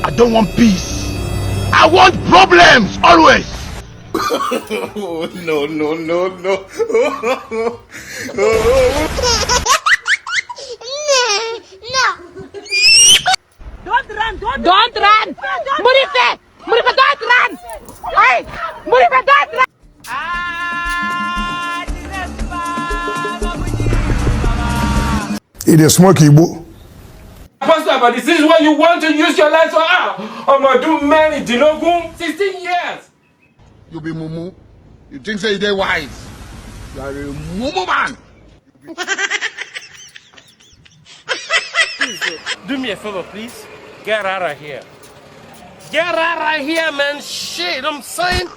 I don't want peace. I want problems always. Oh, no, no, no, no. Don't run! Murife! Murife, don't run! Hey! Murife, don't run! It is smoky, boo. Pastor, but this is what you want to use your life for. I'm going to do many, Dinogun, 16 years. You be mumu. You think say they wise. You are a mumu man. Do me a favor, please. Get out of here. Get out of here, man. Shit, I'm saying.